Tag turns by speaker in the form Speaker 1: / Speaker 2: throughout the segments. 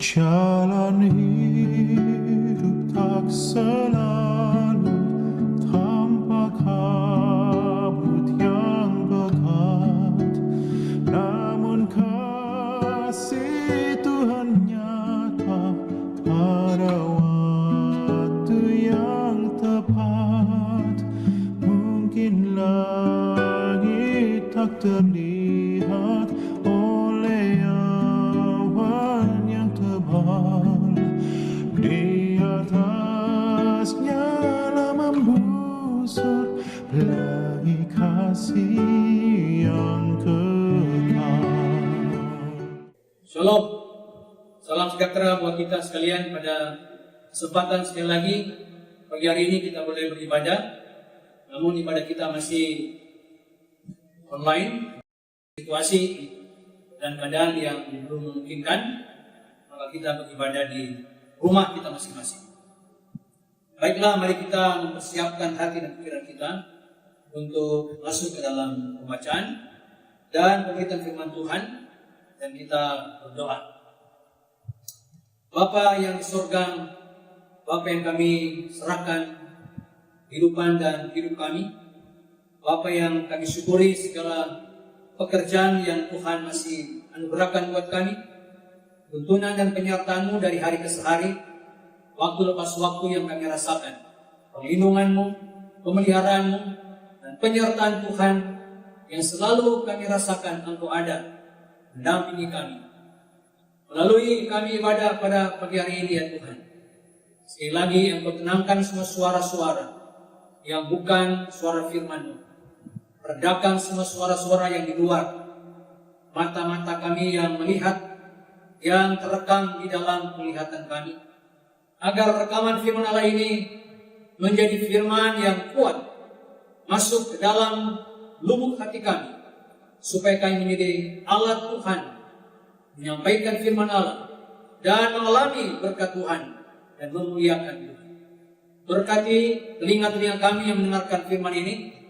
Speaker 1: Jalan hidup tak selalu tanpa kabut yang pekat, namun kasih Tuhan nyata pada waktu yang tepat. Mungkin langit tak terlihat oleh awan yang tebal, di atasnya lah membusur pelangi kasih yang kekal.
Speaker 2: Shalom, salam sejahtera buat kita sekalian. Pada kesempatan sekali lagi pagi hari ini kita boleh beribadah, namun ibadah kita masih online. Situasi dan keadaan yang belum memungkinkan, maka kita beribadah di rumah kita masing-masing. Baiklah, mari kita mempersiapkan hati dan pikiran kita untuk masuk ke dalam pembacaan dan pemberitaan firman Tuhan, dan kita berdoa. Bapa yang di surga, Bapa yang kami serahkan kehidupan dan hidup kami, Bapa yang kami syukuri segala pekerjaan yang Tuhan masih anugerahkan buat kami, tuntunan dan penyertaan-Mu dari hari ke hari, waktu lepas waktu yang kami rasakan, perlindungan-Mu, pemeliharaan-Mu, dan penyertaan Tuhan yang selalu kami rasakan Engkau ada mendampingi kami. Melalui kami ibadah pada pagi hari ini ya Tuhan, sekali lagi Engkau tenangkan semua suara-suara yang bukan suara firman-Mu. Redakan semua suara-suara yang di luar, mata-mata kami yang melihat, yang terekam di dalam penglihatan kami, agar rekaman firman Allah ini menjadi firman yang kuat, masuk ke dalam lubuk hati kami, supaya kami menjadi alat Tuhan, menyampaikan firman Allah, dan mengalami berkat Tuhan, dan memuliakan Tuhan. Berkati telinga-telinga kami yang mendengarkan firman ini,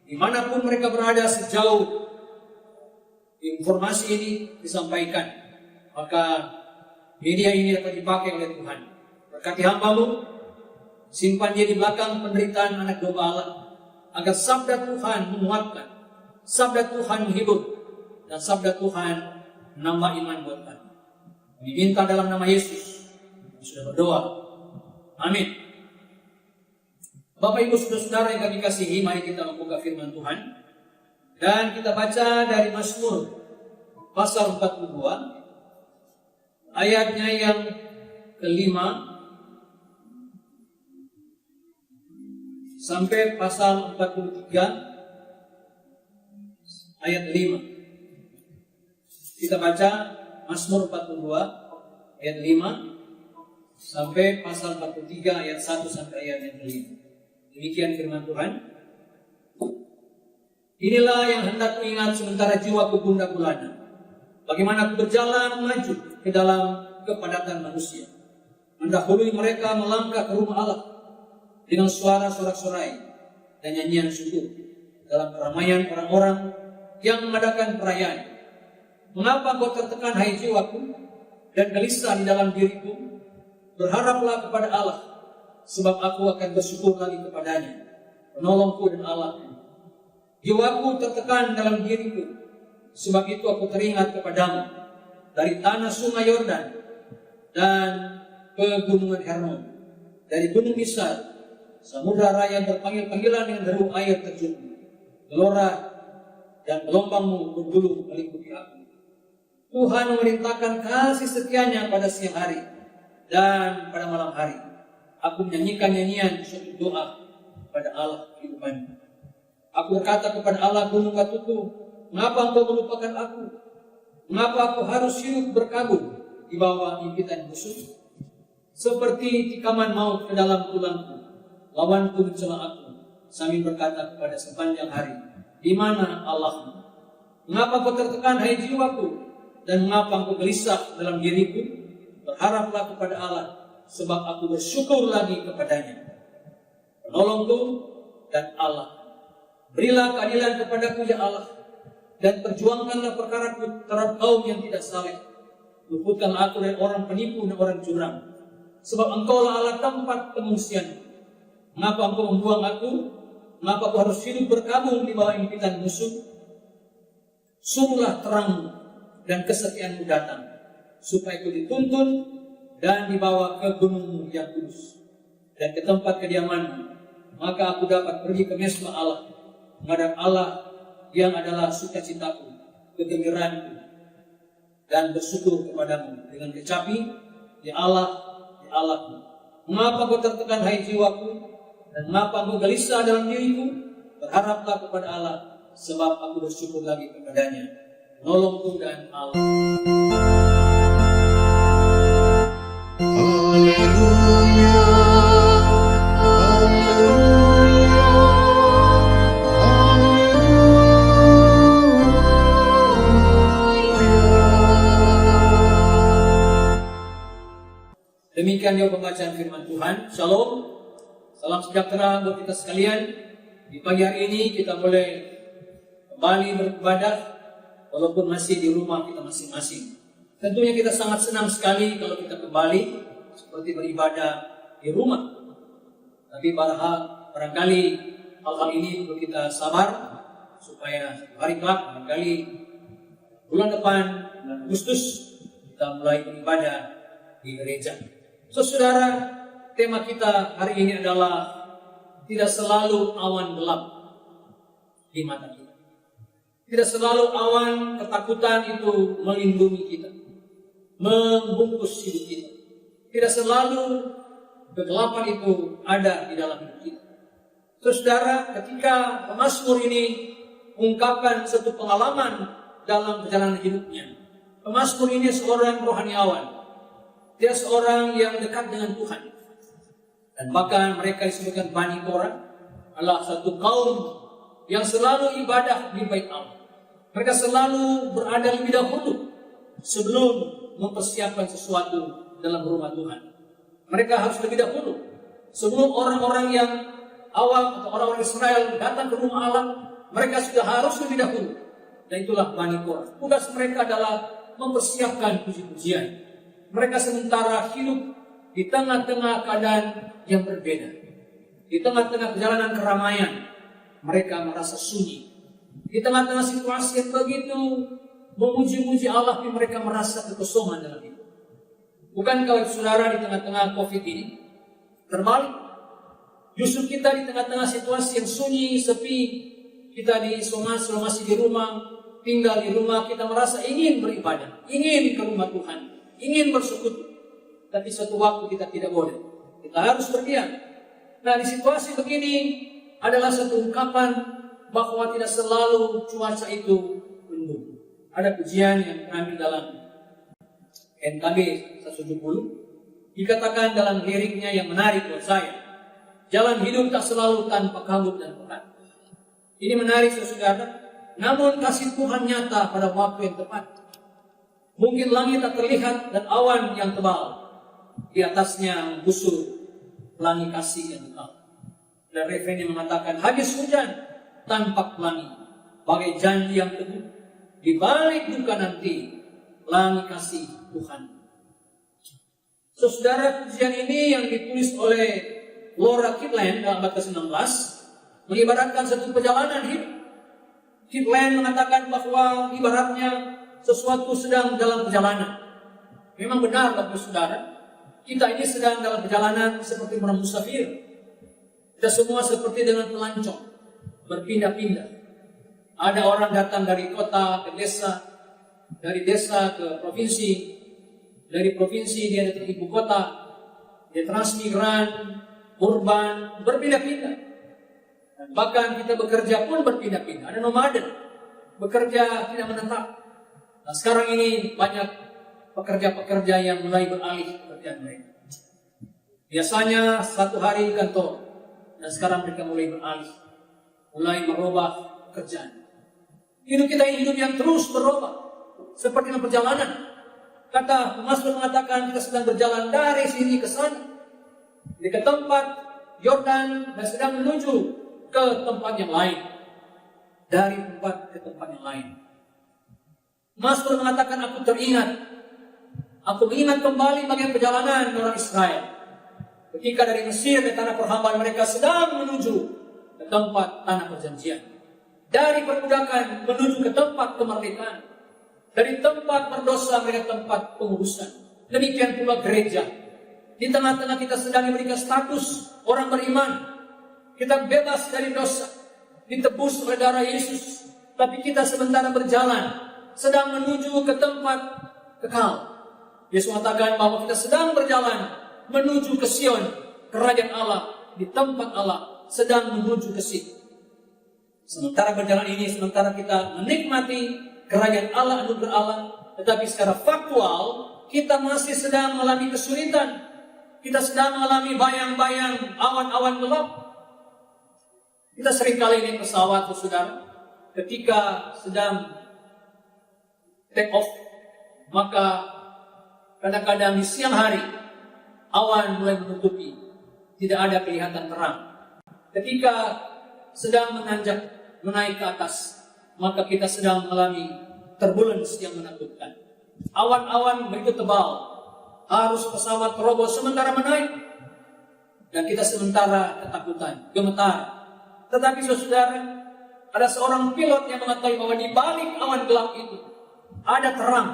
Speaker 2: dimanapun mereka berada sejauh informasi ini disampaikan, maka media ini dapat dipakai oleh Tuhan. Berkati hamba-Mu, simpan dia di belakang penderitaan anak domba Allah, agar sabda Tuhan menguatkan, sabda Tuhan menghibur, dan sabda Tuhan menambah iman buat kami. Kami minta dalam nama Yesus, kami sudah berdoa. Amin. Bapak Ibu Saudara-saudara yang kami kasihi, mari kita membuka firman Tuhan dan kita baca dari Mazmur pasal 42 ayatnya yang kelima sampai pasal 43 ayat 5. Kita baca Mazmur 42 ayat 5 sampai pasal 43 ayat 1 sampai ayat yang kelima. Demikian firman Tuhan. Inilah yang hendak mengingat sementara jiwaku gundah gulana, bagaimana aku berjalan maju ke dalam kepadatan manusia, mendahului mereka melangkah ke rumah Allah dengan suara sorak-sorai dan nyanyian syukur dalam keramaian orang-orang yang mengadakan perayaan. Mengapa kau tertekan hai jiwaku dan gelisah di dalam diriku? Berharaplah kepada Allah, sebab aku akan bersyukur lagi kepadanya, penolongku dan Allahku. Jiwaku tertekan dalam diriku, sebab itu aku teringat kepadamu dari tanah sungai Yordan dan pegunungan Hermon, dari gunung Misar, samudra raya berpanggil-panggilan dengan deru air terjun, gelora dan gelombangmu bergulung meliputi aku. Tuhan memerintahkan kasih setianya pada siang hari dan pada malam hari. Aku menyanyikan nyanyian suatu doa pada Allah kehidupanku. Aku berkata kepada Allah gunung batuku, mengapa engkau melupakan aku? Mengapa aku harus hidup berkabung di bawah impitan musuh? Seperti tikaman maut ke dalam tulangku, lawanku mencela aku, sambil berkata kepada sepanjang hari, di mana Allahmu? Mengapa kau tertekan hai jiwaku, dan mengapa engkau gelisah dalam diriku? Berharaplah kepada Allah, sebab aku bersyukur lagi kepadanya, penolongku dan Allah. Berilah keadilan kepadaku ya Allah, dan perjuangkanlah perkaraku terhadap kaum yang tidak saleh. Luputkanlah aku dari orang penipu dan orang curang. Sebab Engkau lah Allah tempat pengungsian. Mengapa Engkau membuang aku? Mengapa aku harus hidup berkabung di bawah impitan musuh? Suruhlah terang dan kesetiaanmu datang, supaya aku dituntun dan dibawa ke gunungmu yang kudus dan ke tempat kediamanmu. Maka aku dapat pergi ke mesbah Allah, menghadap Allah yang adalah sukacitaku, kegembiraanku, dan bersyukur kepadamu dengan kecapi, ya Allah, ya Allahku. Mengapa kau tertekan hai jiwaku? Dan mengapa engkau gelisah dalam diriku? Berharaplah kepada Allah, sebab aku bersyukur lagi kepadanya, menolongku dan Allah.
Speaker 1: Haleluya, haleluya, haleluya.
Speaker 2: Demikian dia pembacaan firman Tuhan. Shalom. Salam sejahtera buat kita sekalian. Di pagi hari ini kita boleh kembali beribadah walaupun masih di rumah kita masing-masing. Tentunya kita sangat senang sekali kalau kita kembali seperti beribadah di rumah. Tapi barangkali hal-hal ini perlu kita sabar supaya hari kelak, barangkali bulan depan, bulan Agustus, kita mulai beribadah di gereja. Saudara, tema kita hari ini adalah tidak selalu awan gelap di mata kita. Tidak selalu awan ketakutan itu melindungi kita, membungkus hidup kita. Tidak selalu kegelapan itu ada di dalam hidup kita. Saudara, ketika pemazmur ini mengungkapkan satu pengalaman dalam perjalanan hidupnya, pemazmur ini seorang rohaniawan. Dia seorang yang dekat dengan Tuhan. Dan bahkan mereka disebutkan Bani Korah adalah satu kaum yang selalu ibadah di bait Allah. Mereka selalu berada lebih dahulu sebelum mempersiapkan sesuatu dalam rumah Tuhan. Mereka harus lebih dahulu sebelum orang-orang yang awam atau orang-orang Israel datang ke rumah Allah. Mereka sudah harus lebih dahulu. Dan itulah Bani Korah. Tugas mereka adalah mempersiapkan puji-pujian. Mereka sementara hidup di tengah-tengah keadaan yang berbeda. Di tengah-tengah perjalanan keramaian, mereka merasa sunyi. Di tengah-tengah situasi yang begitu memuji-muji Allah, tapi mereka merasa kekosongan dalam hidup. Bukankah saudara di tengah-tengah COVID ini terbalik? Justru kita di tengah-tengah situasi yang sunyi, sepi, kita diisolasi, masih di rumah, tinggal di rumah, kita merasa ingin beribadah, ingin ke rumah Tuhan, ingin bersekutu. Tapi suatu waktu kita tidak boleh. Kita harus berdiam. Nah, di situasi begini adalah satu ungkapan bahwa tidak selalu cuaca itu mendung. Ada pujian yang terambil dalam NKB 170. Dikatakan dalam liriknya yang menarik buat saya. Jalan hidup tak selalu tanpa kabut dan pekat. Ini menarik saudara. Namun kasih Tuhan nyata pada waktu yang tepat. Mungkin langit tak terlihat dan awan yang tebal. Di atasnya menggusur pelangi kasih yang kekal. Dan refren yang mengatakan habis hujan tanpa pelangi, bagai janji yang teguh. Di balik duka nanti, pelangi kasih Tuhan. Saudara, pujian ini yang ditulis oleh Laura Kitland dalam abad ke-19 mengibaratkan satu perjalanan hidup. Kitland mengatakan bahwa ibaratnya sesuatu sedang dalam perjalanan. Memang benar Bapak Saudara. Kita ini sedang dalam perjalanan seperti orang musafir. Kita semua seperti dengan pelancong, berpindah-pindah. Ada orang datang dari kota ke desa, dari desa ke provinsi, dari provinsi dia datang ke ibu kota, dia transmigran, urban, berpindah-pindah. Dan bahkan kita bekerja pun berpindah-pindah. Ada nomaden, bekerja tidak menetap. Nah, sekarang ini banyak pekerja-pekerja yang mulai beralih pekerjaan mereka. Biasanya satu hari di kantor, dan sekarang mereka mulai beralih, mulai merubah pekerjaan. Hidup kita ini hidup yang terus berubah, seperti dalam perjalanan. Kata pemazmur mengatakan kita sedang berjalan dari sini ke sana, ke tempat Yordan, dan sedang menuju ke tempat yang lain, dari tempat ke tempat yang lain. Mazmur mengatakan aku teringat Aku mengingat kembali bagian perjalanan orang Israel. Ketika dari Mesir ke tanah perhambaan mereka sedang menuju ke tempat tanah perjanjian. Dari perbudakan menuju ke tempat kemerdekaan. Dari tempat berdosa mereka tempat pengudusan. Demikian pula gereja. Di tengah-tengah kita sedang diberikan status orang beriman. Kita bebas dari dosa. Ditebus oleh darah Yesus. Tapi kita sementara berjalan. Sedang menuju ke tempat kekal. Yesus mengatakan bahwa kita sedang berjalan menuju ke Sion, kerajaan Allah, di tempat Allah, sedang menuju ke situ. Sementara berjalan ini, sementara kita menikmati kerajaan Allah, anugerah Allah, tetapi secara faktual, kita masih sedang mengalami kesulitan. Kita sedang mengalami bayang-bayang awan-awan gelap. Kita seringkali naik pesawat, saudara, ketika sedang take off, maka kadang-kadang di siang hari, awan mulai menutupi, tidak ada kelihatan terang. Ketika sedang menanjak, menaik ke atas, maka kita sedang mengalami turbulence yang menakutkan. Awan-awan begitu tebal, harus pesawat terobos sementara menaik, dan kita sementara ketakutan, gemetar. Tetapi saudara, ada seorang pilot yang mengetahui bahwa di balik awan gelap itu ada terang.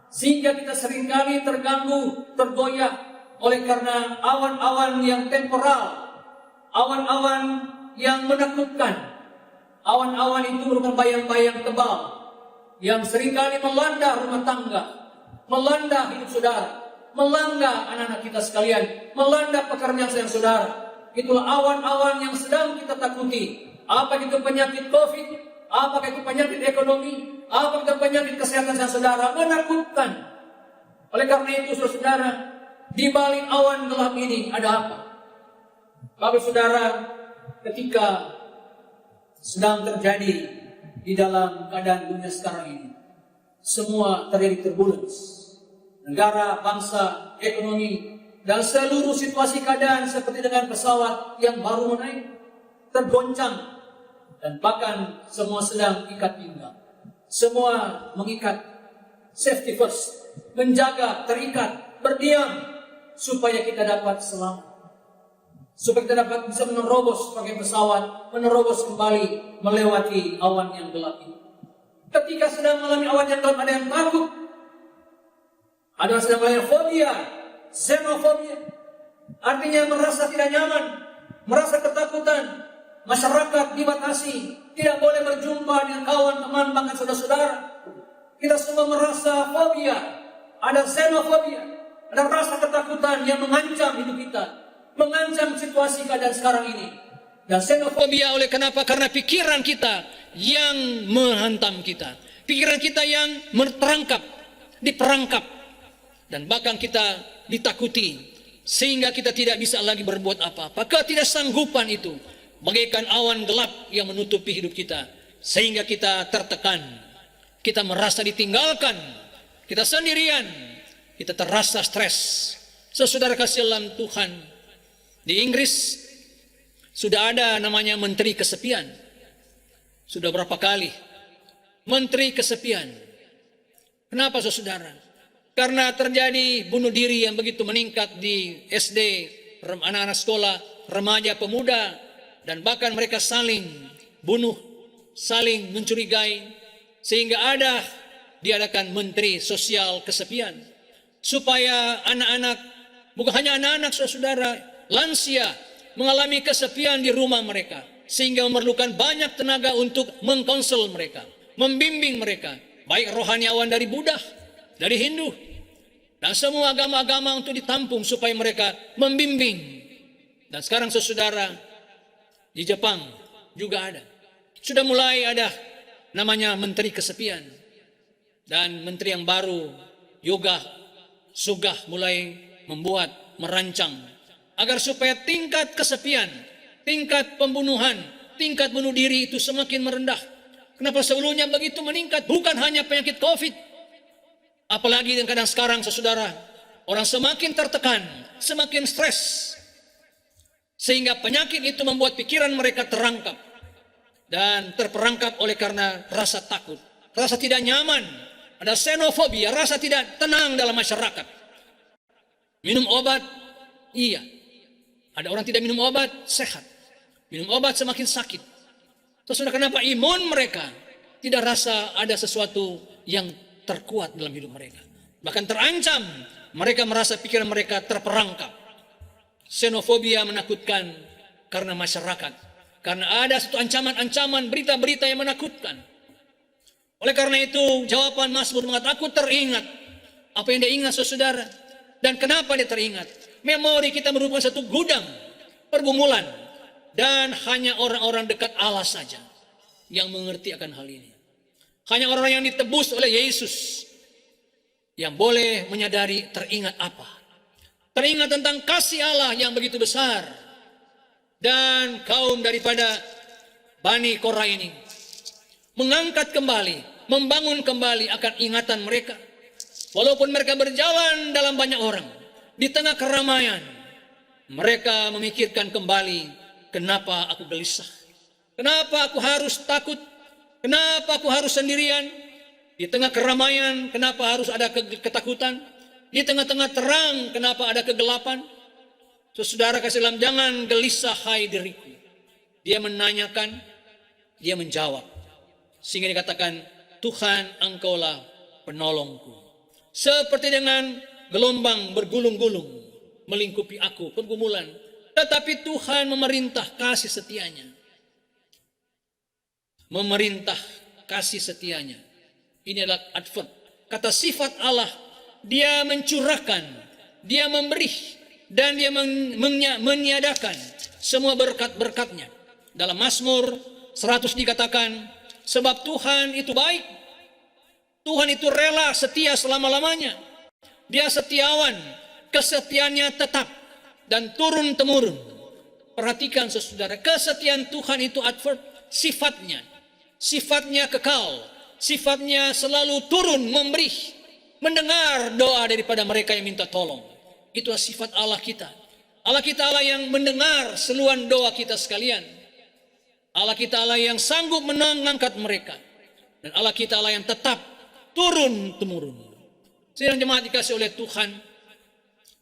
Speaker 2: Sehingga kita seringkali terganggu, tergoyah oleh karena awan-awan yang temporal, awan-awan yang menakutkan. Awan-awan itu merupakan bayang-bayang tebal yang seringkali melanda rumah tangga, melanda hidup saudara, melanda anak-anak kita sekalian, melanda pekerjaan sayang saudara. Itulah awan-awan yang sedang kita takuti. Apa itu penyakit COVID? Apakah itu penyakit ekonomi? Apakah itu penyakit kesehatan sayang saudara? Menakutkan. Oleh karena itu, saudara, di balik awan gelap ini ada apa? Bapak saudara, ketika sedang terjadi di dalam keadaan dunia sekarang ini, semua terjadi turbulence. Negara, bangsa, ekonomi, dan seluruh situasi keadaan seperti dengan pesawat yang baru menaik, tergoncang. Dan bahkan semua sedang ikat pinggang. Semua mengikat, safety first, menjaga, terikat, berdiam, supaya kita dapat selamat. Supaya kita dapat bisa menerobos pakai pesawat, menerobos kembali, melewati awan yang gelap ini. Ketika sedang mengalami awan yang gelap, ada yang takut. Ada yang sedang mengalami fobia, xenofobia. Artinya merasa tidak nyaman, merasa ketakutan. Masyarakat dibatasi, tidak boleh berjumpa dengan kawan, teman, bahkan saudara-saudara. Kita semua merasa fobia, ada xenofobia, ada rasa ketakutan yang mengancam hidup kita, mengancam situasi keadaan sekarang ini. Dan xenofobia oleh kenapa? Karena pikiran kita yang menghantam kita, pikiran kita yang terperangkap, diperangkap, dan bahkan kita ditakuti, sehingga kita tidak bisa lagi berbuat apa-apa. Ketidaksanggupan itu bagaikan awan gelap yang menutupi hidup kita, sehingga kita tertekan, kita merasa ditinggalkan, kita sendirian, kita terasa stres. Saudara kasih dalam Tuhan, di Inggris sudah ada namanya menteri kesepian. Sudah berapa kali menteri kesepian. Kenapa saudara? Karena terjadi bunuh diri yang begitu meningkat di SD, anak-anak sekolah, remaja, pemuda. Dan bahkan mereka saling bunuh, saling mencurigai, sehingga diadakan menteri sosial kesepian. Supaya anak-anak, bukan hanya anak-anak saudara, lansia mengalami kesepian di rumah mereka. Sehingga memerlukan banyak tenaga untuk mengkonsel mereka, membimbing mereka. Baik rohaniawan dari Buddha, dari Hindu, dan semua agama-agama untuk ditampung supaya mereka membimbing. Dan sekarang saudara, di Jepang juga ada. Sudah mulai ada namanya menteri kesepian. Dan menteri yang baru, Yoga Sugah, mulai merancang agar supaya tingkat kesepian, tingkat pembunuhan, tingkat bunuh diri itu semakin merendah. Kenapa sebelumnya begitu meningkat? Bukan hanya penyakit COVID. Apalagi dengan kadang sekarang saudara, orang semakin tertekan, semakin stres. Sehingga penyakit itu membuat pikiran mereka terangkap dan terperangkap oleh karena rasa takut, rasa tidak nyaman, Ada xenofobia, rasa tidak tenang dalam masyarakat. Minum obat, iya. Ada orang tidak minum obat, sehat. Minum obat semakin sakit. Terus kenapa imun mereka tidak rasa ada sesuatu yang terkuat dalam hidup mereka. Bahkan terancam, mereka merasa pikiran mereka terperangkap. Xenofobia menakutkan karena masyarakat. Karena ada satu ancaman-ancaman, berita-berita yang menakutkan. Oleh karena itu, jawaban Mazmur mengatakan, aku teringat apa yang dia ingat, saudara. Dan kenapa dia teringat? Memori kita merupakan satu gudang pergumulan. Dan hanya orang-orang dekat Allah saja yang mengerti akan hal ini. Hanya orang yang ditebus oleh Yesus yang boleh menyadari teringat apa. Teringat tentang kasih Allah yang begitu besar. Dan kaum daripada Bani Korah ini mengangkat kembali, membangun kembali akan ingatan mereka. Walaupun mereka berjalan dalam banyak orang, di tengah keramaian, mereka memikirkan kembali, kenapa aku gelisah? Kenapa aku harus takut? Kenapa aku harus sendirian? Di tengah keramaian, kenapa harus ada ketakutan? Di tengah-tengah terang, kenapa ada kegelapan? Saudara kasih dalam, jangan gelisah hai diriku. Dia menanyakan, dia menjawab. Sehingga dikatakan, Tuhan engkaulah penolongku. Seperti dengan gelombang bergulung-gulung melingkupi aku, pergumulan. Tetapi Tuhan memerintah kasih setianya. Memerintah kasih setianya. Ini adalah adverb. Kata sifat Allah, dia mencurahkan, dia memberi, dan dia meniadakan semua berkat-berkatnya. Dalam Mazmur 100 dikatakan, sebab Tuhan itu baik. Tuhan itu rela setia selama-lamanya. Dia setiawan, kesetiaannya tetap dan turun-temurun. Perhatikan saudara, kesetiaan Tuhan itu adverb, sifatnya. Sifatnya kekal, sifatnya selalu turun memberi, mendengar doa daripada mereka yang minta tolong. Itulah sifat Allah kita. Allah kita Allah yang mendengar seruan doa kita sekalian. Allah kita Allah yang sanggup mengangkat mereka. Dan Allah kita Allah yang tetap turun-temurun. Sidang jemaat dikasih oleh Tuhan,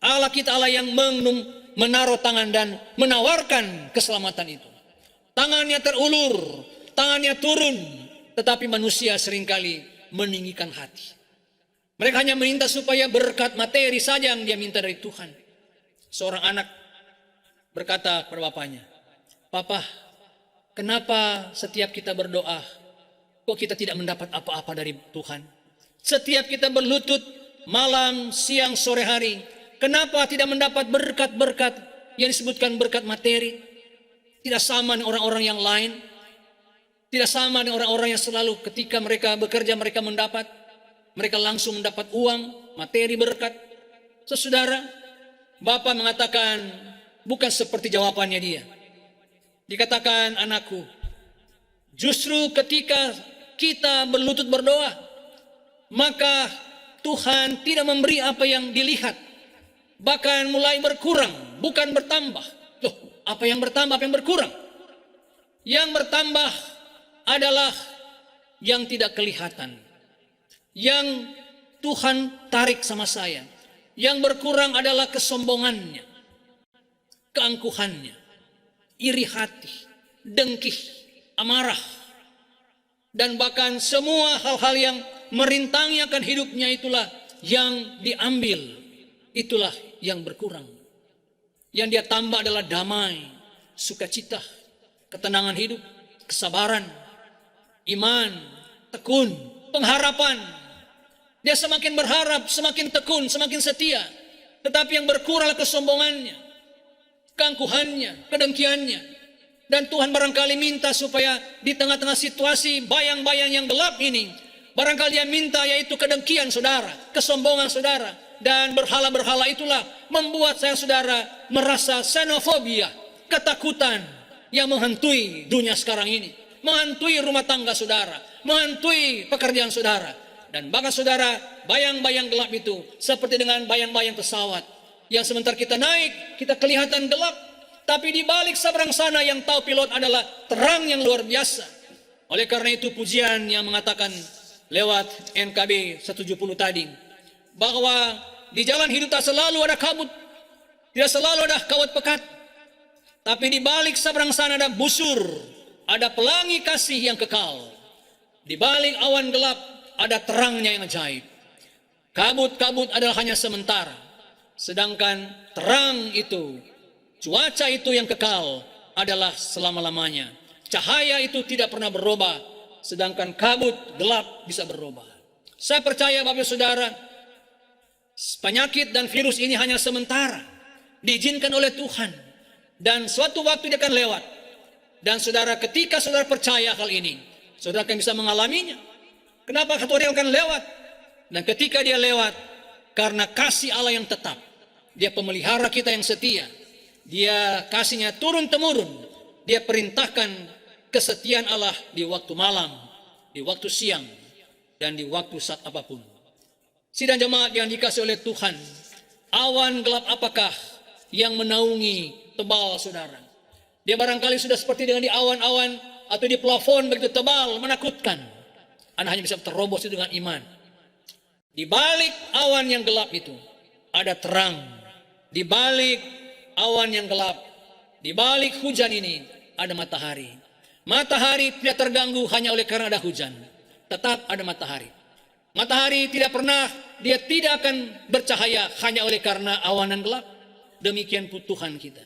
Speaker 2: Allah kita Allah yang menaruh tangan dan menawarkan keselamatan itu. Tangannya terulur, tangannya turun, tetapi manusia seringkali meninggikan hati. Mereka hanya minta supaya berkat materi saja yang dia minta dari Tuhan. Seorang anak berkata kepada bapaknya, Papa, kenapa setiap kita berdoa, kok kita tidak mendapat apa-apa dari Tuhan? Setiap kita berlutut malam, siang, sore hari, kenapa tidak mendapat berkat-berkat yang disebutkan berkat materi? Tidak sama dengan orang-orang yang lain. Tidak sama dengan orang-orang yang selalu ketika mereka bekerja mereka mendapat. Mereka langsung mendapat uang, materi berkat. Saudara, Bapak mengatakan bukan seperti jawabannya dia. Dikatakan, anakku, justru ketika kita berlutut berdoa, maka Tuhan tidak memberi apa yang dilihat. Bahkan mulai berkurang, bukan bertambah. Loh, apa yang bertambah, apa yang berkurang? Yang bertambah adalah yang tidak kelihatan. Yang Tuhan tarik sama saya. Yang berkurang adalah kesombongannya, keangkuhannya, iri hati, dengki, amarah, dan bahkan semua hal-hal yang merintangi akan hidupnya itulah yang diambil, itulah yang berkurang. Yang dia tambah adalah damai, sukacita, ketenangan hidup, kesabaran, iman, tekun, pengharapan. Dia semakin berharap, semakin tekun, semakin setia. Tetapi yang berkurang adalah kesombongannya, keangkuhannya, kedengkiannya. Dan Tuhan barangkali minta supaya di tengah-tengah situasi bayang-bayang yang gelap ini, barangkali dia minta yaitu kedengkian saudara, kesombongan saudara, dan berhala-berhala itulah membuat saya saudara merasa xenofobia, ketakutan yang menghantui dunia sekarang ini, menghantui rumah tangga saudara, menghantui pekerjaan saudara. Dan bahkan saudara, bayang-bayang gelap itu seperti dengan bayang-bayang pesawat yang sebentar kita naik, kita kelihatan gelap, tapi di balik seberang sana yang tahu pilot adalah terang yang luar biasa. Oleh karena itu pujian yang mengatakan lewat NKB 170 tadi, bahwa di jalan hidup tak selalu ada kabut, tidak selalu ada kawat pekat, tapi di balik seberang sana ada busur, ada pelangi kasih yang kekal. Di balik awan gelap ada terangnya yang ajaib. Kabut-kabut adalah hanya sementara, sedangkan terang itu, cuaca itu yang kekal adalah selama-lamanya. Cahaya itu tidak pernah berubah, sedangkan kabut gelap bisa berubah. Saya percaya Bapak Saudara, penyakit dan virus ini hanya sementara, diizinkan oleh Tuhan, dan suatu waktu dia akan lewat. Dan saudara, ketika saudara percaya hal ini, saudara akan bisa mengalaminya. Kenapa satu hari akan lewat? Dan ketika dia lewat, karena kasih Allah yang tetap, dia pemelihara kita yang setia, dia kasihnya turun-temurun, dia perintahkan kesetiaan Allah di waktu malam, di waktu siang, dan di waktu saat apapun. Sidang jemaat yang dikasih oleh Tuhan, awan gelap apakah yang menaungi tebal saudara? Dia barangkali sudah seperti dengan di awan-awan atau di plafon begitu tebal, menakutkan. Anda hanya bisa terobos itu dengan iman. Di balik awan yang gelap itu ada terang. Di balik awan yang gelap, di balik hujan ini ada matahari. Matahari tidak terganggu hanya oleh karena ada hujan. Tetap ada matahari. Matahari tidak pernah, dia tidak akan bercahaya hanya oleh karena awan yang gelap. Demikian pun Tuhan kita.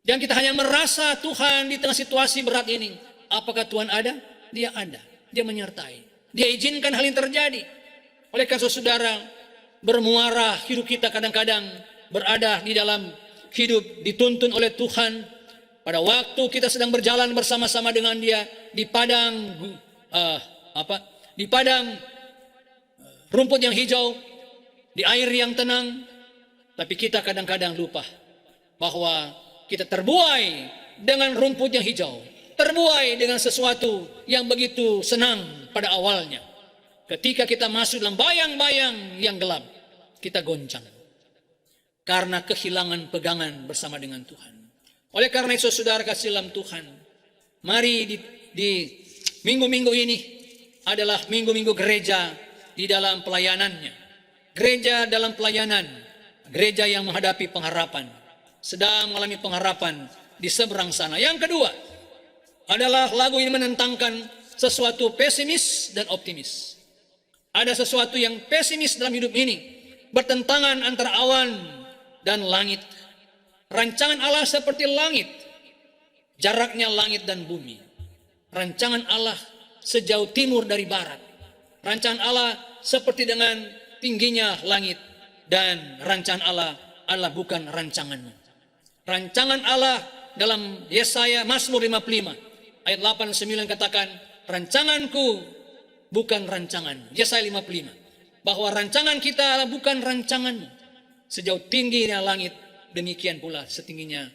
Speaker 2: Dan kita hanya merasa Tuhan di tengah situasi berat ini. Apakah Tuhan ada? Dia ada. Dia menyertai. Dia izinkan hal ini terjadi. Oleh karena saudara, bermuara hidup kita kadang-kadang berada di dalam hidup dituntun oleh Tuhan. Pada waktu kita sedang berjalan bersama-sama dengan Dia di padang di padang rumput yang hijau, di air yang tenang, tapi kita kadang-kadang lupa bahwa kita terbuai dengan rumput yang hijau, terbuai dengan sesuatu yang begitu senang pada awalnya. Ketika kita masuk dalam bayang-bayang yang gelap, kita goncang karena kehilangan pegangan bersama dengan Tuhan. Oleh karena itu saudara kasih dalam Tuhan, mari di minggu-minggu ini adalah minggu-minggu gereja di dalam pelayanannya. Gereja dalam pelayanan, gereja yang menghadapi pengharapan, sedang mengalami pengharapan di seberang sana. Yang kedua adalah lagu ini menentangkan sesuatu pesimis dan optimis. Ada sesuatu yang pesimis dalam hidup ini, bertentangan antara awan dan langit. Rancangan Allah seperti langit, jaraknya langit dan bumi. Rancangan Allah sejauh timur dari barat. Rancangan Allah seperti dengan tingginya langit, dan rancangan Allah adalah bukan rancanganmu. Rancangan Allah dalam Yesaya Mazmur 55 ayat 8-9 katakan, rancanganku bukan rancangan. Yesaya 55, bahwa rancangan kita bukan rancanganmu. Sejauh tingginya langit, demikian pula setingginya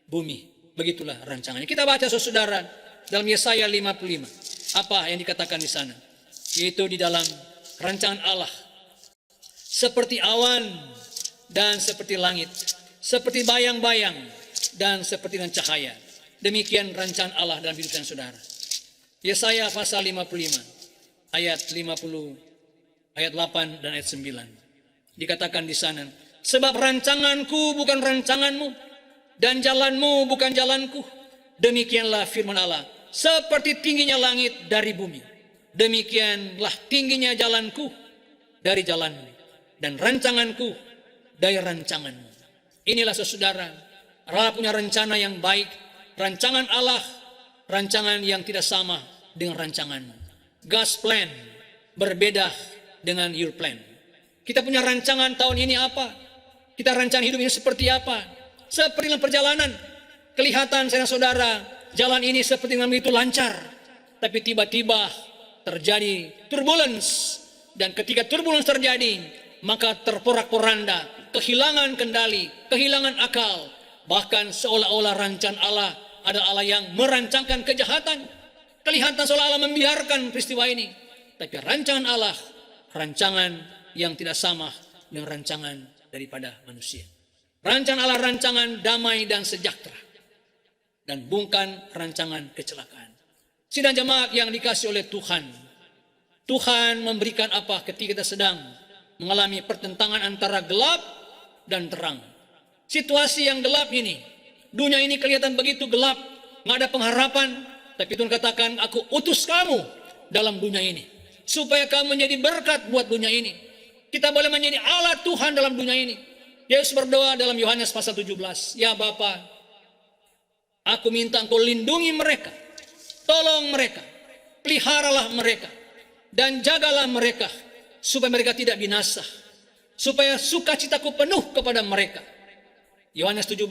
Speaker 2: bumi. Begitulah rancangannya. Kita baca saudara dalam Yesaya 55. Apa yang dikatakan di sana? Yaitu di dalam rancangan Allah seperti awan dan seperti langit, seperti bayang-bayang dan seperti dengan cahaya. Demikian rancangan Allah dalam hidup saudara. Yesaya pasal 55 ayat 50, ayat 8 dan ayat 9. Dikatakan di sana, sebab rancanganku bukan rancanganmu dan jalanmu bukan jalanku. Demikianlah firman Allah, seperti tingginya langit dari bumi, demikianlah tingginya jalanku dari jalanmu, dan rancanganku dari rancanganmu. Inilah saudara, Allah punya rencana yang baik. Rancangan Allah, rancangan yang tidak sama dengan rancanganmu. God's plan berbeda dengan your plan. Kita punya rancangan tahun ini apa? Kita rancangan hidup ini seperti apa? Seperti dalam perjalanan, kelihatan saudara, jalan ini seperti yang begitu lancar, tapi tiba-tiba terjadi turbulence, dan ketika turbulence terjadi, maka terporak-poranda, kehilangan kendali, kehilangan akal, bahkan seolah-olah rancangan Allah adalah Allah yang merancangkan kejahatan. Kelihatan seolah Allah membiarkan peristiwa ini, tapi rancangan Allah, rancangan yang tidak sama dengan rancangan daripada manusia. Rancangan Allah rancangan damai dan sejahtera, dan bukan rancangan kecelakaan. Sidang jemaat yang dikasih oleh Tuhan,
Speaker 3: Tuhan memberikan apa ketika kita sedang mengalami pertentangan antara gelap dan terang. Situasi yang gelap ini, dunia ini kelihatan begitu gelap, nggak ada pengharapan. Tapi Tuhan katakan, aku utus kamu dalam dunia ini, supaya kamu menjadi berkat buat dunia ini. Kita boleh menjadi alat Tuhan dalam dunia ini. Yesus berdoa dalam Yohanes pasal 17, ya Bapa, aku minta engkau lindungi mereka, tolong mereka, peliharalah mereka, dan jagalah mereka, supaya mereka tidak binasa, supaya sukacitaku penuh kepada mereka. Yohanes 17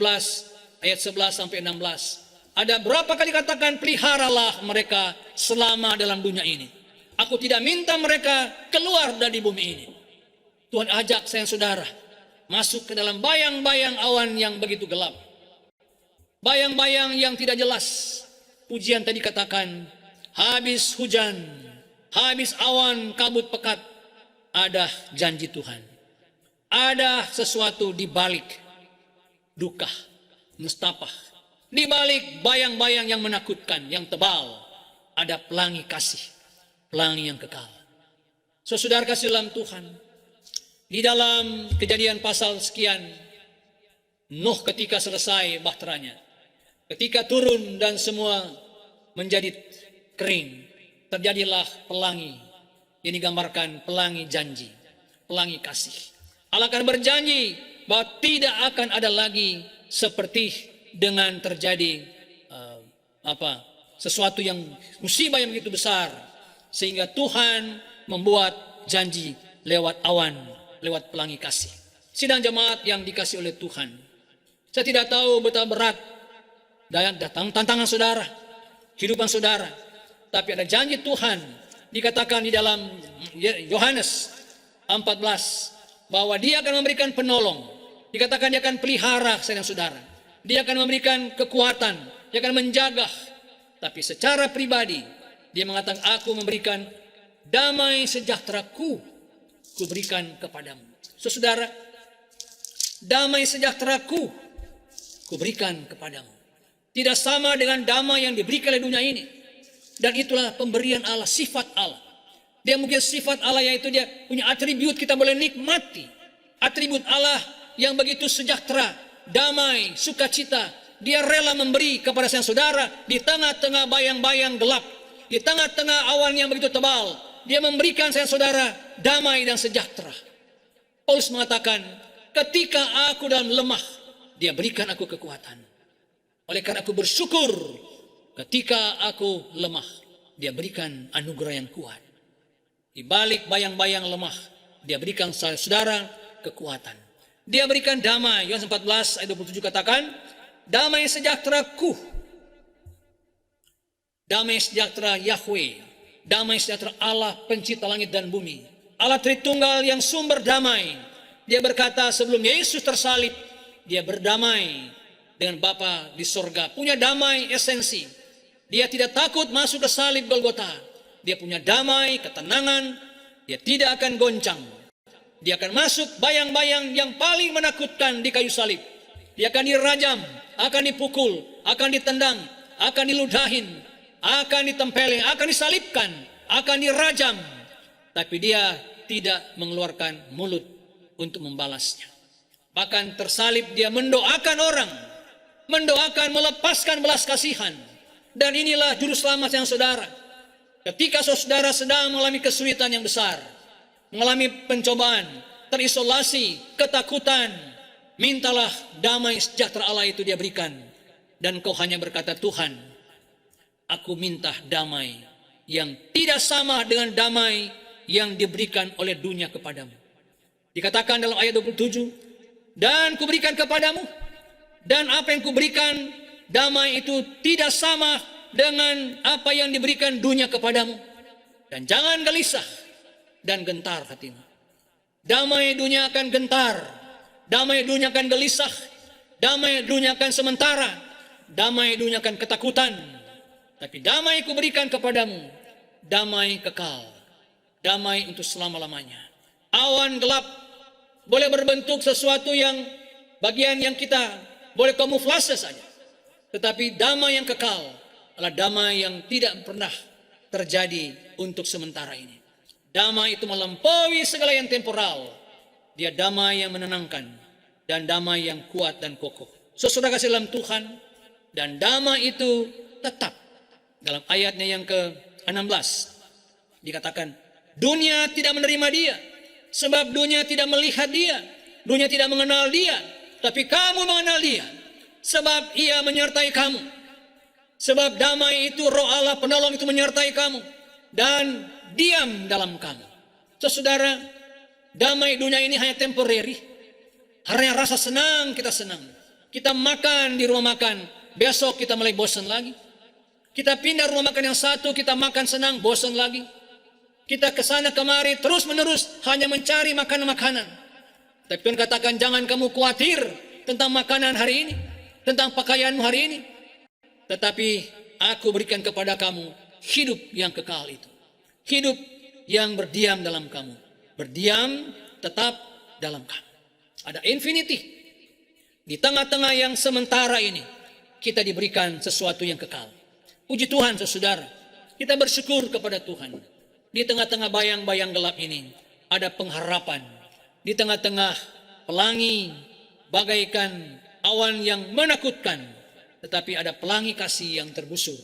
Speaker 3: ayat 11 sampai 16. Ada berapa kali katakan peliharalah mereka selama dalam dunia ini. Aku tidak minta mereka keluar dari bumi ini. Tuhan ajak sayang saudara masuk ke dalam bayang-bayang awan yang begitu gelap. Bayang-bayang yang tidak jelas. Pujian tadi katakan, habis hujan, habis awan kabut pekat, ada janji Tuhan. Ada sesuatu di balik duka, nestapah. Di balik bayang-bayang yang menakutkan, yang tebal, ada pelangi kasih, pelangi yang kekal. Saudara kasih dalam Tuhan, di dalam Kejadian pasal sekian, Nuh ketika selesai bahteranya, ketika turun dan semua menjadi kering, terjadilah pelangi. Ini digambarkan pelangi janji, pelangi kasih. Allah akan berjanji bahwa tidak akan ada lagi seperti dengan terjadi sesuatu yang musibah yang begitu besar, sehingga Tuhan membuat janji lewat awan, lewat pelangi kasih. Sidang jemaat yang dikasih oleh Tuhan, saya tidak tahu betapa berat datang tantangan saudara, kehidupan saudara, tapi ada janji Tuhan dikatakan di dalam Yohanes 14 bahwa Dia akan memberikan penolong. Dikatakan Dia akan pelihara saudara. Dia akan memberikan kekuatan, Dia akan menjaga. Tapi secara pribadi, Dia mengatakan, aku memberikan damai sejahteraku, ku berikan kepadamu. Saudara, damai sejahteraku, ku berikan kepadamu. Tidak sama dengan damai yang diberikan oleh dunia ini. Dan itulah pemberian Allah, sifat Allah. Dia mungkin sifat Allah yaitu Dia punya atribut kita boleh nikmati. Atribut Allah yang begitu sejahtera, damai, sukacita. Dia rela memberi kepada saudara di tengah-tengah bayang-bayang gelap, di tengah-tengah awan yang begitu tebal. Dia memberikan saudara damai dan sejahtera. Paulus mengatakan, ketika aku dalam lemah, Dia berikan aku kekuatan. Oleh karena aku bersyukur, ketika aku lemah, Dia berikan anugerah yang kuat. Di balik bayang-bayang lemah, Dia berikan saudara kekuatan. Dia berikan damai. Yohanes 14 ayat 27 katakan, damai sejahteraku, damai sejahtera Yahweh, damai sejahtera Allah pencipta langit dan bumi, Allah Tritunggal yang sumber damai. Dia berkata sebelum Yesus tersalib, Dia berdamai dengan Bapa di sorga, punya damai esensi. Dia tidak takut masuk ke salib Golgota. Dia punya damai, ketenangan. Dia tidak akan goncang. Dia akan masuk bayang-bayang yang paling menakutkan di kayu salib. Dia akan dirajam, akan dipukul, akan ditendang, akan diludahin, akan ditempeleng, akan disalibkan, akan dirajam. Tapi Dia tidak mengeluarkan mulut untuk membalasnya. Bahkan tersalib Dia mendoakan orang, mendoakan melepaskan belas kasihan. Dan inilah juru selamat yang saudara. Ketika saudara sedang mengalami kesulitan yang besar, mengalami pencobaan, terisolasi, ketakutan, mintalah damai sejahtera Allah itu Dia berikan. Dan kau hanya berkata, Tuhan, aku minta damai yang tidak sama dengan damai yang diberikan oleh dunia kepadamu. Dikatakan dalam ayat 27, dan kuberikan kepadamu, dan apa yang kuberikan, damai itu tidak sama dengan apa yang diberikan dunia kepadamu. Dan jangan gelisah dan gentar hatimu. Damai dunia akan gentar, damai dunia akan gelisah, damai dunia akan sementara, damai dunia akan ketakutan. Tapi damai ku berikan kepadamu, damai kekal, damai untuk selama-lamanya. Awan gelap boleh berbentuk sesuatu yang bagian yang kita boleh kamuflase saja. Tetapi damai yang kekal adalah damai yang tidak pernah terjadi untuk sementara ini. Damai itu melampaui segala yang temporal. Dia damai yang menenangkan dan damai yang kuat dan kokoh. Saudara kasih dalam Tuhan, dan damai itu tetap. Dalam ayatnya yang ke-16 dikatakan, dunia tidak menerima dia, sebab dunia tidak melihat dia, dunia tidak mengenal dia, tapi kamu mengenal dia, sebab ia menyertai kamu. Sebab damai itu, roh Allah penolong itu menyertai kamu dan diam dalam kamu. Saudara, damai dunia ini hanya temporary. Hanya rasa senang, kita senang. Kita makan di rumah makan, besok kita mulai bosan lagi. Kita pindah rumah makan yang satu, kita makan senang, bosan lagi. Kita ke sana kemari terus menerus hanya mencari makanan-makanan. Tapi Tuhan katakan, jangan kamu khawatir tentang makanan hari ini, tentang pakaianmu hari ini. Tetapi aku berikan kepada kamu hidup yang kekal itu. Hidup yang berdiam dalam kamu. Berdiam tetap dalam kamu. Ada infinity. Di tengah-tengah yang sementara ini, kita diberikan sesuatu yang kekal. Puji Tuhan, saudara. Kita bersyukur kepada Tuhan. Di tengah-tengah bayang-bayang gelap ini, ada pengharapan. Di tengah-tengah pelangi, bagaikan awan yang menakutkan. Tetapi ada pelangi kasih yang terbusur.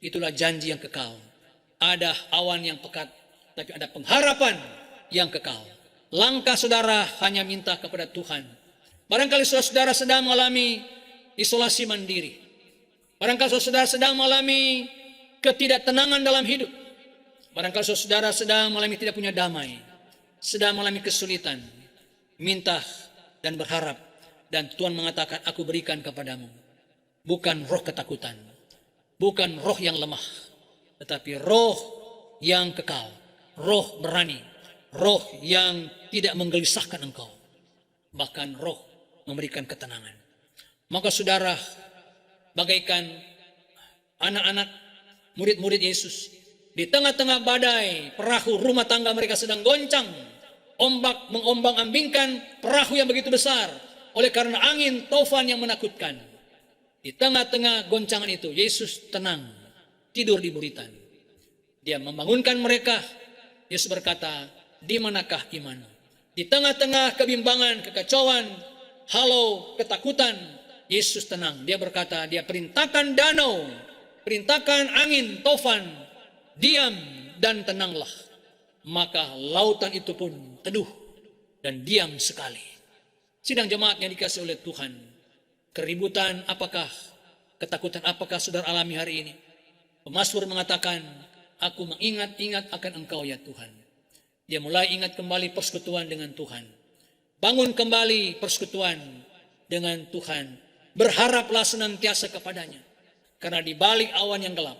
Speaker 3: Itulah janji yang kekal. Ada awan yang pekat, tapi ada pengharapan yang kekal. Langkah saudara hanya minta kepada Tuhan. Barangkali saudara sedang mengalami isolasi mandiri. Barangkali saudara sedang mengalami ketidaktenangan dalam hidup. Barangkali saudara sedang mengalami tidak punya damai. Sedang mengalami kesulitan. Minta dan berharap. Dan Tuhan mengatakan, aku berikan kepadamu. Bukan roh ketakutan. Bukan roh yang lemah. Tetapi roh yang kekal. Roh berani. Roh yang tidak menggelisahkan engkau. Bahkan roh memberikan ketenangan. Maka saudara, bagaikan anak-anak murid-murid Yesus. Di tengah-tengah badai, perahu rumah tangga mereka sedang goncang. Ombak mengombang-ambingkan perahu yang begitu besar. Oleh karena angin taufan yang menakutkan. Di tengah-tengah goncangan itu, Yesus tenang, tidur di buritan. Dia membangunkan mereka. Yesus berkata, di manakah imanmu? Di tengah-tengah kebimbangan, kekacauan, halau, ketakutan, Yesus tenang. Dia berkata, dia perintahkan danau, perintahkan angin, taufan, diam dan tenanglah. Maka lautan itu pun teduh dan diam sekali. Sidang jemaat yang dikasihi oleh Tuhan, keributan apakah, ketakutan apakah saudara alami hari ini? Pemazmur mengatakan, aku mengingat-ingat akan Engkau ya Tuhan. Dia mulai ingat kembali persekutuan dengan Tuhan. Bangun kembali persekutuan dengan Tuhan. Berharaplah senantiasa kepadanya. Karena di balik awan yang gelap,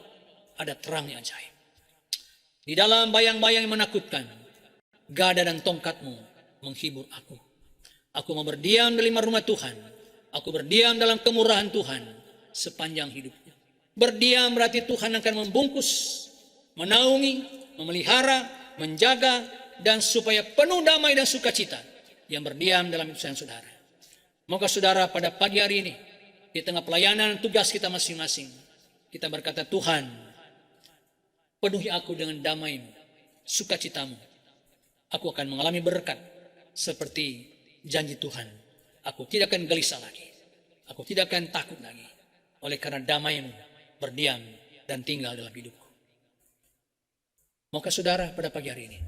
Speaker 3: ada terang yang ajaib. Di dalam bayang-bayang yang menakutkan, gada dan tongkatmu menghibur aku. Aku mau berdiam di rumah Tuhan. Aku berdiam dalam kemurahan Tuhan sepanjang hidupnya. Berdiam berarti Tuhan akan membungkus, menaungi, memelihara, menjaga, dan supaya penuh damai dan sukacita yang berdiam dalam hidup saudara. Moga saudara pada pagi hari ini, di tengah pelayanan tugas kita masing-masing, kita berkata, Tuhan, penuhi aku dengan damai-Mu, sukacitamu. Aku akan mengalami berkat seperti janji Tuhan. Aku tidak akan gelisah lagi. Aku tidak akan takut lagi. Oleh karena damai-Mu berdiam dan tinggal dalam hidupku. Maukah saudara pada pagi hari ini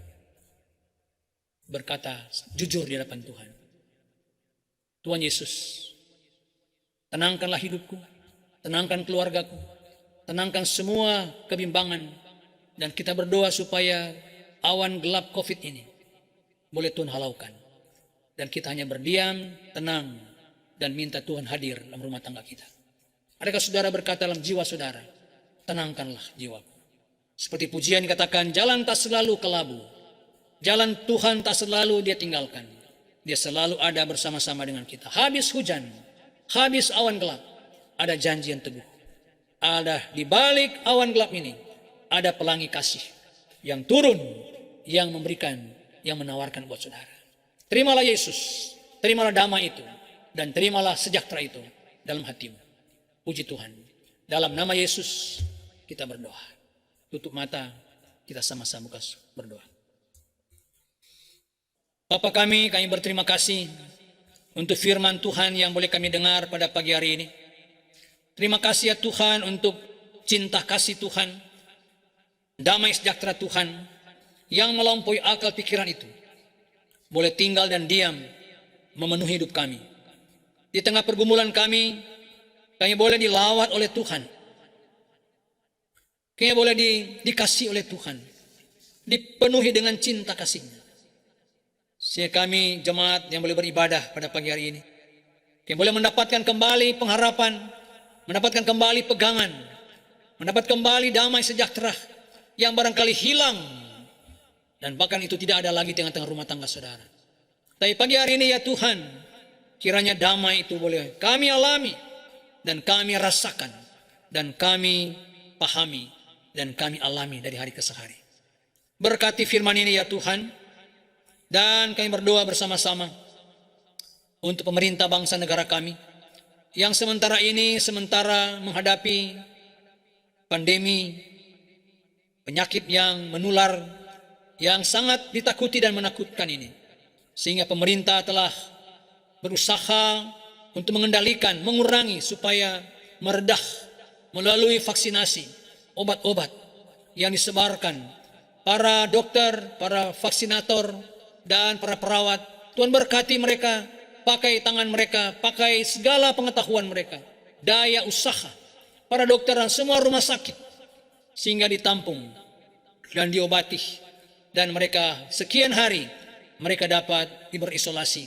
Speaker 3: berkata jujur di hadapan Tuhan. Tuhan Yesus, tenangkanlah hidupku, tenangkan keluargaku, tenangkan semua kebimbangan. Dan kita berdoa supaya awan gelap COVID ini boleh Tuhan halaukan. Dan kita hanya berdiam, tenang, dan minta Tuhan hadir dalam rumah tangga kita. Adakah saudara berkata dalam jiwa saudara, tenangkanlah jiwaku. Seperti pujian dikatakan, jalan tak selalu kelabu. Jalan Tuhan tak selalu dia tinggalkan. Dia selalu ada bersama-sama dengan kita. Habis hujan, habis awan gelap, ada janji yang teguh. Ada di balik awan gelap ini, ada pelangi kasih yang turun, yang memberikan, yang menawarkan buat saudara. Terimalah Yesus, terimalah damai itu, dan terimalah sejahtera itu dalam hatimu. Puji Tuhan. Dalam nama Yesus kita berdoa. Tutup mata, kita sama-sama berdoa. Bapa kami berterima kasih untuk firman Tuhan yang boleh kami dengar pada pagi hari ini. Terima kasih ya Tuhan untuk cinta kasih Tuhan, damai sejahtera Tuhan yang melampaui akal pikiran itu boleh tinggal dan diam memenuhi hidup kami. Di tengah pergumulan kami boleh dilawat oleh Tuhan. Kami boleh dikasih oleh Tuhan, dipenuhi dengan cinta kasih-Nya. Sehingga kami jemaat yang boleh beribadah pada pagi hari ini, kami boleh mendapatkan kembali pengharapan, mendapatkan kembali pegangan, mendapat kembali damai sejahtera yang barangkali hilang, dan bahkan itu tidak ada lagi di tengah-tengah rumah tangga saudara. Tapi pagi hari ini ya Tuhan, kiranya damai itu boleh kami alami, dan kami rasakan, dan kami pahami, dan kami alami dari hari ke hari. Berkati firman ini ya Tuhan, dan kami berdoa bersama-sama untuk pemerintah bangsa negara kami yang sementara menghadapi pandemi, penyakit yang menular, yang sangat ditakuti dan menakutkan ini. Sehingga pemerintah telah berusaha untuk mengendalikan, mengurangi supaya meredah melalui vaksinasi, obat-obat yang disebarkan, para dokter, para vaksinator, dan para perawat. Tuhan berkati mereka, pakai tangan mereka, pakai segala pengetahuan mereka, daya usaha, para dokter dan semua rumah sakit, sehingga ditampung dan diobati. Dan mereka sekian hari, mereka dapat berisolasi,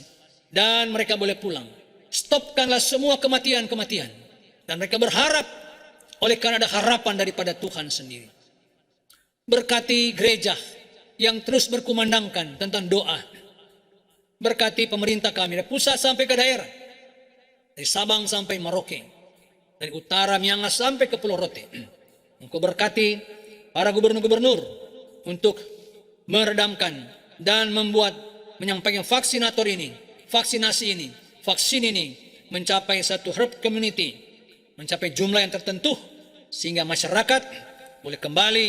Speaker 3: dan mereka boleh pulang. Stopkanlah semua kematian-kematian. Dan mereka berharap, oleh karena ada harapan daripada Tuhan sendiri. Berkati gereja yang terus berkumandangkan tentang doa. Berkati pemerintah kami, dari pusat sampai ke daerah. Dari Sabang sampai Merauke. Dari utara Miangas sampai ke Pulau Rote. Engkau berkati para gubernur-gubernur untuk meredamkan dan menyampaikan vaksinator ini, vaksinasi ini, vaksin ini mencapai satu herd community, mencapai jumlah yang tertentu sehingga masyarakat boleh kembali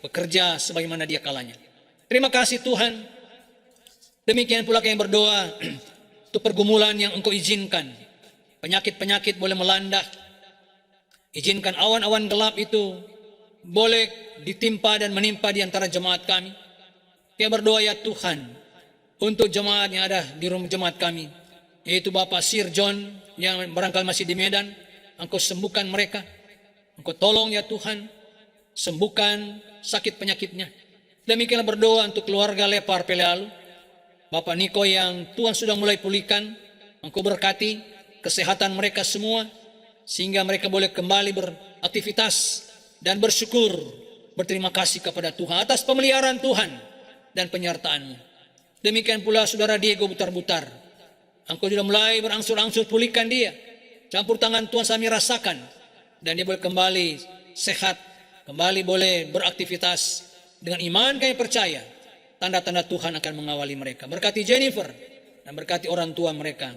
Speaker 3: bekerja sebagaimana dia kalanya. Terima kasih Tuhan. Demikian pula kami berdoa untuk pergumulan yang Engkau izinkan. Penyakit-penyakit boleh melanda. Izinkan awan-awan gelap itu boleh ditimpa dan menimpa di antara jemaat kami. Kami berdoa ya Tuhan untuk jemaat yang ada di rumah jemaat kami, yaitu Bapak Sir John yang barangkali masih di Medan. Engkau sembuhkan mereka. Engkau tolong ya Tuhan, sembuhkan sakit penyakitnya. Demikianlah berdoa untuk keluarga Lepar Pelealu, Bapak Niko yang Tuhan sudah mulai pulihkan. Engkau berkati kesehatan mereka semua, sehingga mereka boleh kembali beraktivitas dan bersyukur, berterima kasih kepada Tuhan atas pemeliharaan Tuhan dan penyertaan-Mu. Demikian pula saudara Diego Butar-Butar. Engkau sudah mulai berangsur-angsur pulihkan dia. Campur tangan Tuhan kami rasakan. Dan dia boleh kembali sehat, kembali boleh beraktivitas. Dengan iman kami percaya, tanda-tanda Tuhan akan mengawali mereka. Berkati Jennifer dan berkati orang tua mereka.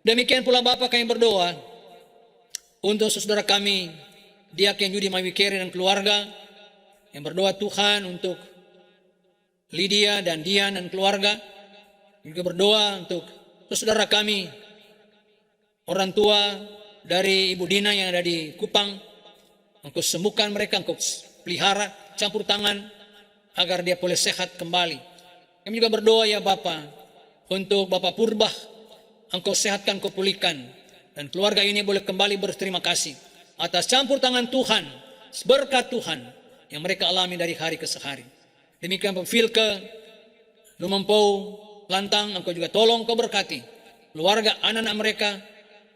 Speaker 3: Demikian pula Bapak kami berdoa untuk saudara kami, Diaken Yudi Mawikeri dan keluarga, yang berdoa Tuhan untuk Lydia dan Dian dan keluarga. Juga berdoa untuk saudara kami, orang tua dari Ibu Dina yang ada di Kupang. Engkau sembuhkan mereka, Engkau pelihara, campur tangan agar dia boleh sehat kembali. Kami juga berdoa ya Bapa untuk Bapak Purbah. Engkau sehatkan, Engkau pulihkan, dan keluarga ini boleh kembali berterima kasih atas campur tangan Tuhan, berkat Tuhan yang mereka alami dari hari ke hari. Demikian Pak Filke, Lumampau, Lantang, Engkau juga tolong, Engkau berkati keluarga, anak-anak mereka,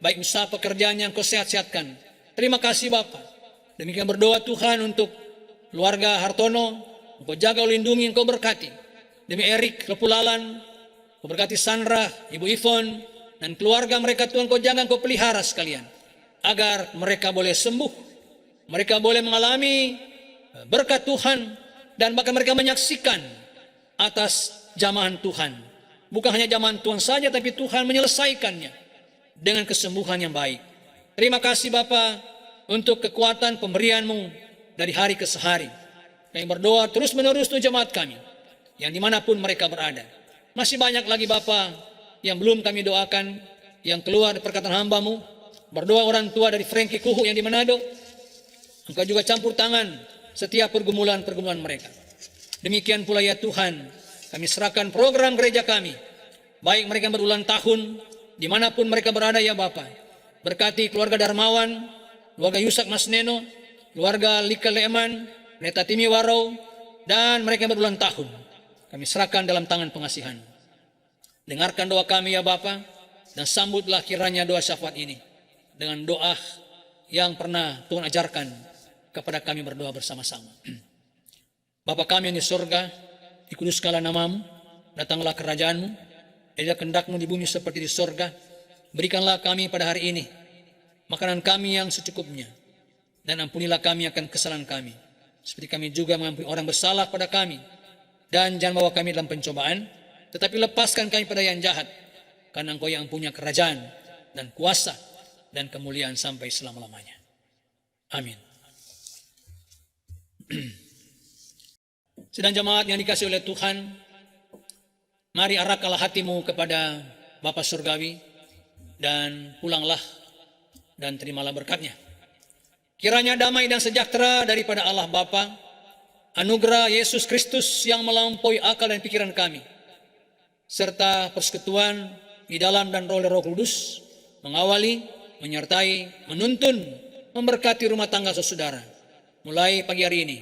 Speaker 3: baik usaha pekerjaannya, Engkau sehat-sehatkan. Terima kasih Bapak. Demikian berdoa Tuhan untuk keluarga Hartono, Engkau jaga, lindungi, Engkau berkati. Demi Erik Kepulalan, Engkau berkati Sandra, Ibu Ivon, dan keluarga mereka Tuhan, Engkau jaga, Engkau pelihara sekalian, agar mereka boleh sembuh, mereka boleh mengalami berkat Tuhan, dan bahkan mereka menyaksikan atas jamahan Tuhan. Bukan hanya jamahan Tuhan saja, tapi Tuhan menyelesaikannya dengan kesembuhan yang baik. Terima kasih Bapa untuk kekuatan pemberian-Mu dari hari ke hari. Kami berdoa terus menerus untuk jemaat kami, yang dimanapun mereka berada. Masih banyak lagi Bapa yang belum kami doakan, yang keluar dari perkataan hamba-Mu. Berdoa orang tua dari Frankie Kuhu yang di Manado. Engkau juga campur tangan setiap pergumulan-pergumulan mereka. Demikian pula ya Tuhan, kami serahkan program gereja kami, baik mereka yang berulang tahun, dimanapun mereka berada ya Bapa. Berkati keluarga Darmawan, keluarga Yusak Mas Neno, keluarga Lika Leman, Pendeta Timi Warau, dan mereka yang berulang tahun. Kami serahkan dalam tangan pengasihan. Dengarkan doa kami ya Bapa, dan sambutlah kiranya doa syafaat ini dengan doa yang pernah Tuhan ajarkan kepada kami berdoa bersama-sama. Bapa kami yang di surga, dikuduskanlah nama-Mu, datanglah kerajaan-Mu, jadilah kehendak-Mu di bumi seperti di surga. Berikanlah kami pada hari ini makanan kami yang secukupnya, dan ampunilah kami akan kesalahan kami, seperti kami juga mengampuni orang bersalah pada kami. Dan jangan bawa kami dalam pencobaan, tetapi lepaskan kami pada yang jahat, karena Engkau yang punya kerajaan dan kuasa dan kemuliaan sampai selama-lamanya. Amin. Sedang jemaat yang dikasihi oleh Tuhan, mari arahkanlah hatimu kepada Bapa Surgawi dan pulanglah dan terimalah berkat-Nya. Kiranya damai dan sejahtera daripada Allah Bapa, anugerah Yesus Kristus yang melampaui akal dan pikiran kami, serta persekutuan di dalam dan Roh Kudus mengawali, menyertai, menuntun, memberkati rumah tangga saudara mulai pagi hari ini,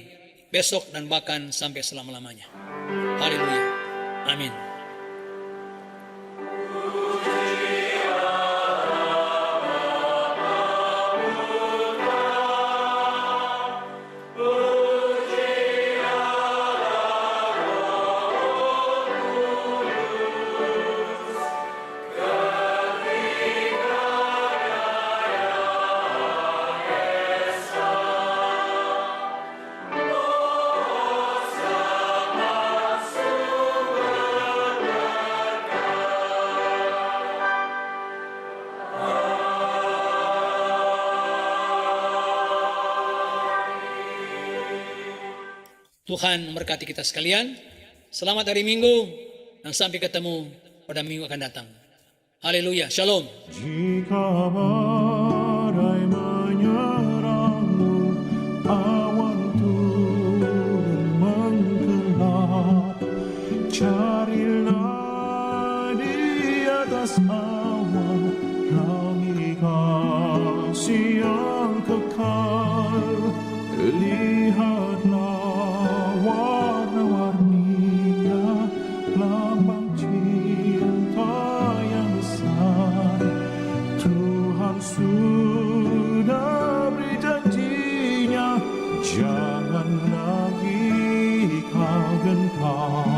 Speaker 3: besok, dan bahkan sampai selama-lamanya. Haleluya. Amin. Tuhan memberkati kita sekalian. Selamat hari Minggu dan sampai ketemu pada minggu akan datang. Haleluya. Shalom.
Speaker 1: Jika badai menyerangmu, awan turun menggelap, carilah di atas awan rangi kasih yang kekal. Lihatlah warna-warninya, lambang cinta yang besar. Tuhan sudah beri janjinya, jangan lagi kau gentar.